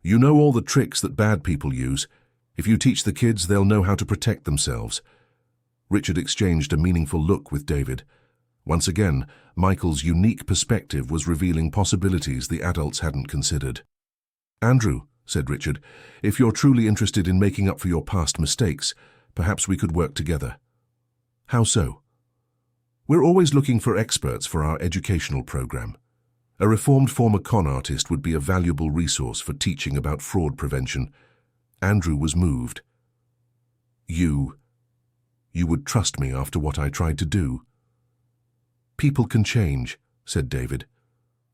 "You know all the tricks that bad people use. If you teach the kids, they'll know how to protect themselves." Richard exchanged a meaningful look with David. Once again, Michael's unique perspective was revealing possibilities the adults hadn't considered. "Andrew," said Richard, "if you're truly interested in making up for your past mistakes, perhaps we could work together." "How so?" "We're always looking for experts for our educational program. A reformed former con artist would be a valuable resource for teaching about fraud prevention." Andrew was moved. You would trust me after what I tried to do." "People can change," said David.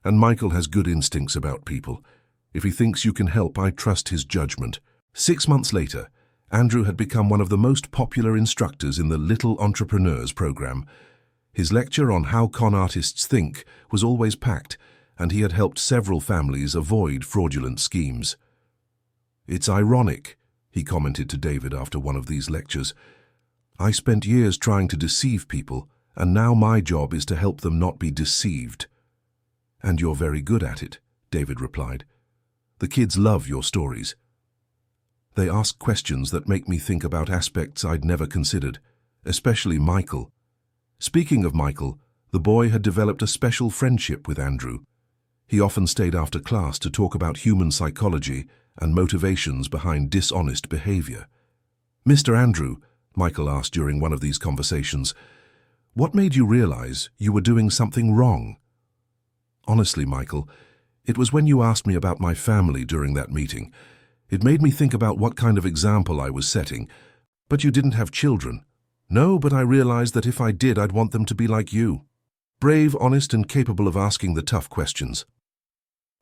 "And Michael has good instincts about people. If he thinks you can help, I trust his judgment." 6 months later, Andrew had become one of the most popular instructors in the Little Entrepreneurs program. His lecture on how con artists think was always packed, and he had helped several families avoid fraudulent schemes. "It's ironic," he commented to David after one of these lectures. "I spent years trying to deceive people, and now my job is to help them not be deceived." "And you're very good at it," David replied. "The kids love your stories. They ask questions that make me think about aspects I'd never considered, especially Michael." Speaking of Michael, the boy had developed a special friendship with Andrew. He often stayed after class to talk about human psychology and motivations behind dishonest behavior. "Mr. Andrew," Michael asked during one of these conversations, "what made you realize you were doing something wrong?" "Honestly, Michael, it was when you asked me about my family during that meeting. It made me think about what kind of example I was setting. But you didn't have children." "No, but I realized that if I did, I'd want them to be like you. Brave, honest, and capable of asking the tough questions."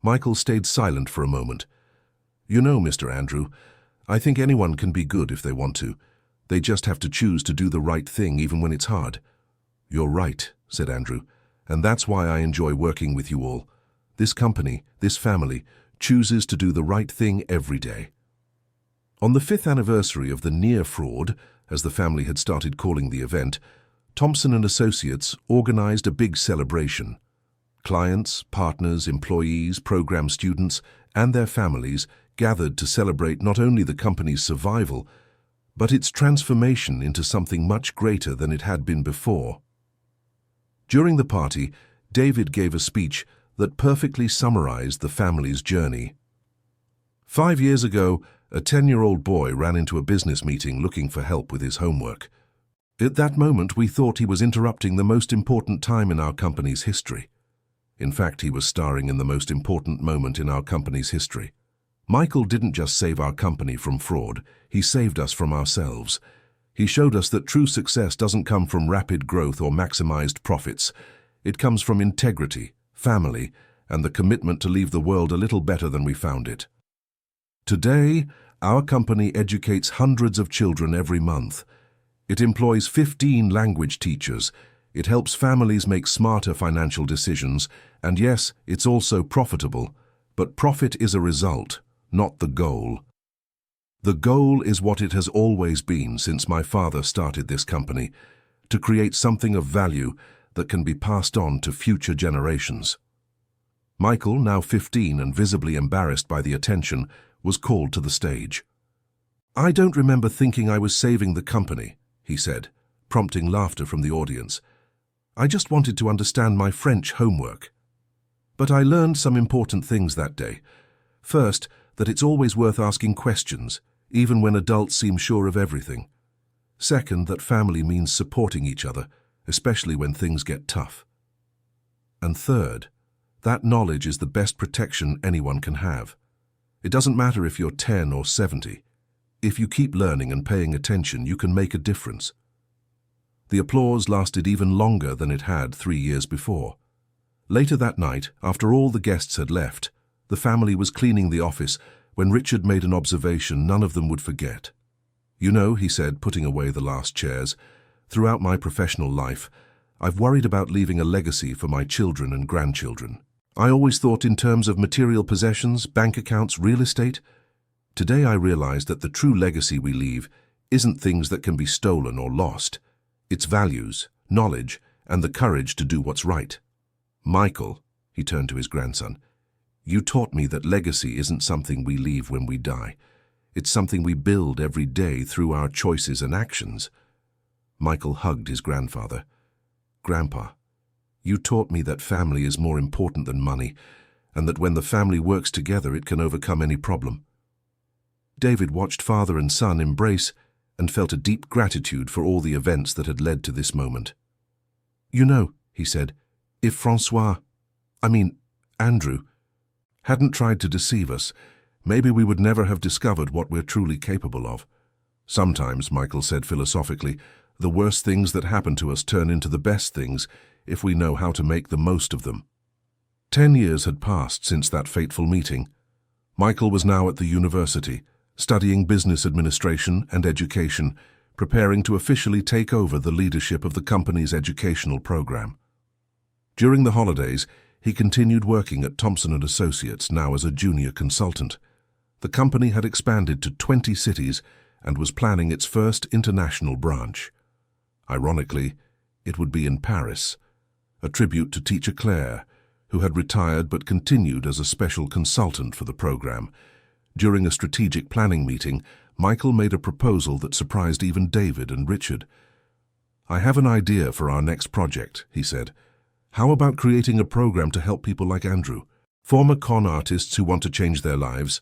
Michael stayed silent for a moment. "You know, Mr. Andrew, I think anyone can be good if they want to. They just have to choose to do the right thing even when it's hard." "You're right," said Andrew, "and that's why I enjoy working with you all. This company, this family, chooses to do the right thing every day." On the 5th anniversary of the near fraud, as the family had started calling the event, Thompson and Associates organized a big celebration. Clients, partners, employees, program students, and their families gathered to celebrate not only the company's survival, but its transformation into something much greater than it had been before. During the party, David gave a speech that perfectly summarized the family's journey. 5 years ago, a 10-year-old boy ran into a business meeting looking for help with his homework. At that moment, we thought he was interrupting the most important time in our company's history. In fact, he was starring in the most important moment in our company's history. Michael didn't just save our company from fraud, he saved us from ourselves. He showed us that true success doesn't come from rapid growth or maximized profits. It comes from integrity, family, and the commitment to leave the world a little better than we found it. Today, our company educates hundreds of children every month. It employs 15 language teachers. It helps families make smarter financial decisions, and yes, it's also profitable. But profit is a result, not the goal. The goal is what it has always been since my father started this company, to create something of value that can be passed on to future generations. Michael, now 15 and visibly embarrassed by the attention, was called to the stage. "I don't remember thinking I was saving the company," he said, prompting laughter from the audience. "I just wanted to understand my French homework. But I learned some important things that day. First, that it's always worth asking questions, even when adults seem sure of everything. Second, that family means supporting each other, especially when things get tough. And third, that knowledge is the best protection anyone can have. It doesn't matter if you're 10 or 70. If you keep learning and paying attention, you can make a difference." The applause lasted even longer than it had 3 years before. Later that night, after all the guests had left, the family was cleaning the office when Richard made an observation none of them would forget. "You know," he said, putting away the last chairs, "throughout my professional life, I've worried about leaving a legacy for my children and grandchildren. I always thought in terms of material possessions, bank accounts, real estate. Today I realize that the true legacy we leave isn't things that can be stolen or lost. It's values, knowledge, and the courage to do what's right. Michael," he turned to his grandson, "you taught me that legacy isn't something we leave when we die. It's something we build every day through our choices and actions." Michael hugged his grandfather. "Grandpa, you taught me that family is more important than money, and that when the family works together it can overcome any problem." David watched father and son embrace and felt a deep gratitude for all the events that had led to this moment. "You know," he said, "if Andrew, hadn't tried to deceive us, maybe we would never have discovered what we're truly capable of. Sometimes, Michael said philosophically, the worst things that happen to us turn into the best things if we know how to make the most of them. 10 years had passed since that fateful meeting. Michael was now at the university, studying business administration and education, preparing to officially take over the leadership of the company's educational program. During the holidays, he continued working at Thompson & Associates, now as a junior consultant. The company had expanded to 20 cities and was planning its first international branch. Ironically, it would be in Paris, a tribute to teacher Claire, who had retired but continued as a special consultant for the program. During a strategic planning meeting, Michael made a proposal that surprised even David and Richard. "I have an idea for our next project," he said. "How about creating a program to help people like Andrew, former con artists who want to change their lives?"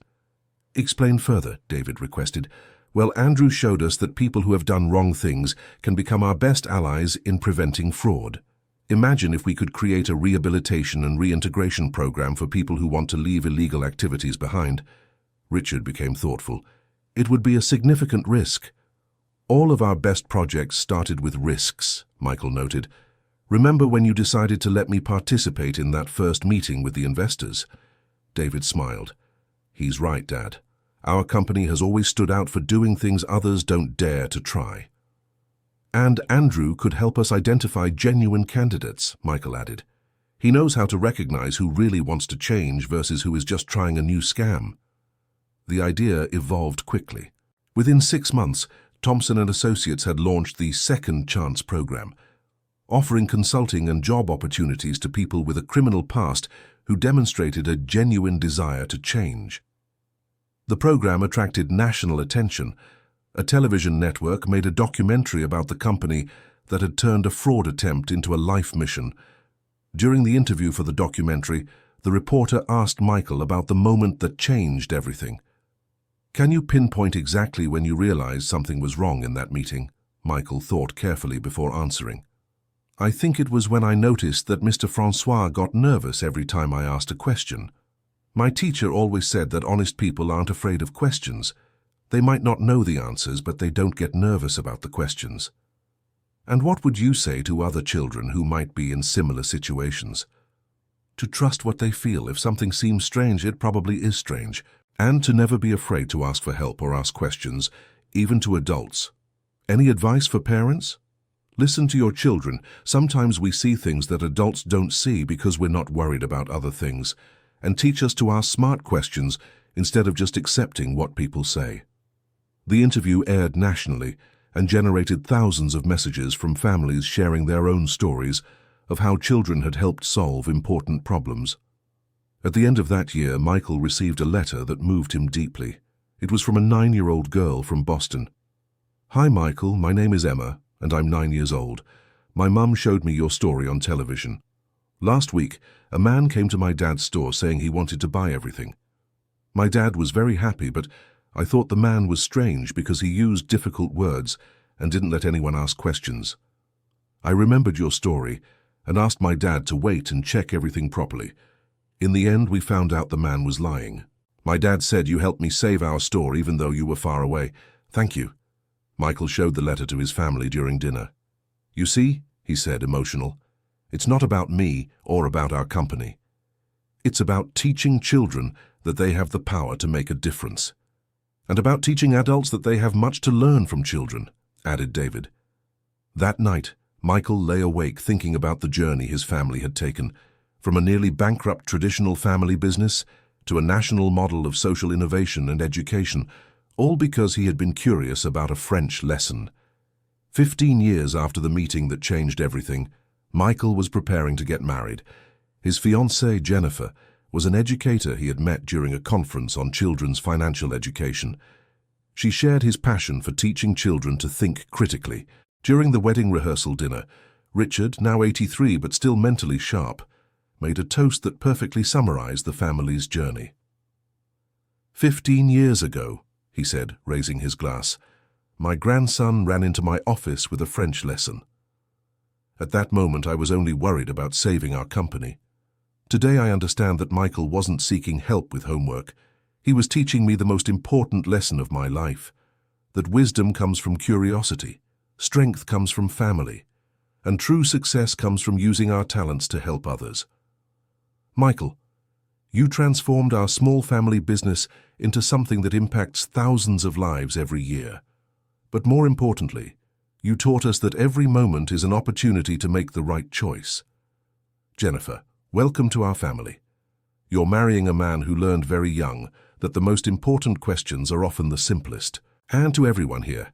"Explain further," David requested. "Well, Andrew showed us that people who have done wrong things can become our best allies in preventing fraud. Imagine if we could create a rehabilitation and reintegration program for people who want to leave illegal activities behind." Richard became thoughtful. "It would be a significant risk." "All of our best projects started with risks," Michael noted. "Remember when you decided to let me participate in that first meeting with the investors?" David smiled. "He's right, Dad. Our company has always stood out for doing things others don't dare to try." "And Andrew could help us identify genuine candidates," Michael added. "He knows how to recognize who really wants to change versus who is just trying a new scam." The idea evolved quickly. Within 6 months, Thompson & Associates had launched the Second Chance program, offering consulting and job opportunities to people with a criminal past who demonstrated a genuine desire to change. The program attracted national attention. A television network made a documentary about the company that had turned a fraud attempt into a life mission. During the interview for the documentary, the reporter asked Michael about the moment that changed everything. "Can you pinpoint exactly when you realized something was wrong in that meeting?" Michael thought carefully before answering. "I think it was when I noticed that Mr. Francois got nervous every time I asked a question. My teacher always said that honest people aren't afraid of questions. They might not know the answers, but they don't get nervous about the questions." "And what would you say to other children who might be in similar situations?" "To trust what they feel. If something seems strange, it probably is strange. And to never be afraid to ask for help or ask questions, even to adults." "Any advice for parents?" "Listen to your children. Sometimes we see things that adults don't see because we're not worried about other things. And teach us to ask smart questions instead of just accepting what people say." The interview aired nationally and generated thousands of messages from families sharing their own stories of how children had helped solve important problems. At the end of that year, Michael received a letter that moved him deeply. It was from a 9-year-old girl from Boston. "Hi, Michael. My name is Emma, and I'm 9 years old. My mum showed me your story on television. Last week, a man came to my dad's store saying he wanted to buy everything. My dad was very happy, but I thought the man was strange because he used difficult words and didn't let anyone ask questions. I remembered your story and asked my dad to wait and check everything properly. In the end, we found out the man was lying. My dad said you helped me save our store even though you were far away. Thank you." Michael showed the letter to his family during dinner. "You see," he said, emotional, "it's not about me or about our company. It's about teaching children that they have the power to make a difference. And about teaching adults that they have much to learn from children," added David. That night, Michael lay awake thinking about the journey his family had taken, from a nearly bankrupt traditional family business to a national model of social innovation and education, all because he had been curious about a French lesson. 15 years after the meeting that changed everything, Michael was preparing to get married. His fiancée, Jennifer, was an educator he had met during a conference on children's financial education. She shared his passion for teaching children to think critically. During the wedding rehearsal dinner, Richard, now 83 but still mentally sharp, made a toast that perfectly summarized the family's journey. 15 years ago, he said, raising his glass, my grandson ran into my office with a French lesson. At that moment, I was only worried about saving our company. Today, I understand that Michael wasn't seeking help with homework. He was teaching me the most important lesson of my life, that wisdom comes from curiosity, strength comes from family, and true success comes from using our talents to help others. Michael, you transformed our small family business into something that impacts thousands of lives every year. But more importantly, you taught us that every moment is an opportunity to make the right choice. Jennifer, welcome to our family. You're marrying a man who learned very young that the most important questions are often the simplest. And to everyone here,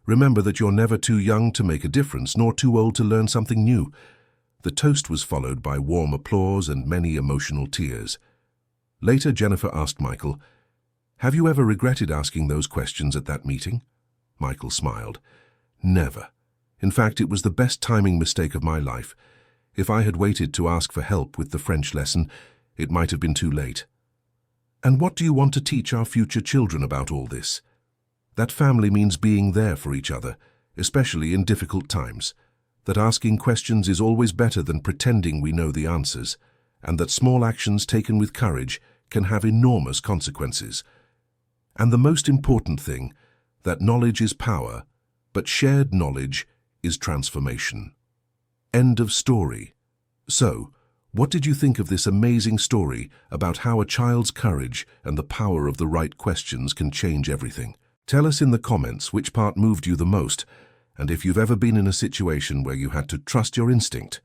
remember that you're never too young to make a difference, nor too old to learn something new. The toast was followed by warm applause and many emotional tears. Later, Jennifer asked Michael, "Have you ever regretted asking those questions at that meeting?" Michael smiled. "Never. In fact, it was the best timing mistake of my life. If I had waited to ask for help with the French lesson, it might have been too late." "And what do you want to teach our future children about all this?" "That family means being there for each other, especially in difficult times. That asking questions is always better than pretending we know the answers, and that small actions taken with courage can have enormous consequences. And the most important thing, that knowledge is power, but shared knowledge is transformation." End of story. So, what did you think of this amazing story about how a child's courage and the power of the right questions can change everything? Tell us in the comments which part moved you the most, and if you've ever been in a situation where you had to trust your instinct.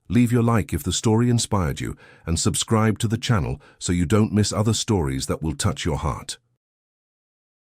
Leave your like if the story inspired you, and subscribe to the channel so you don't miss other stories that will touch your heart.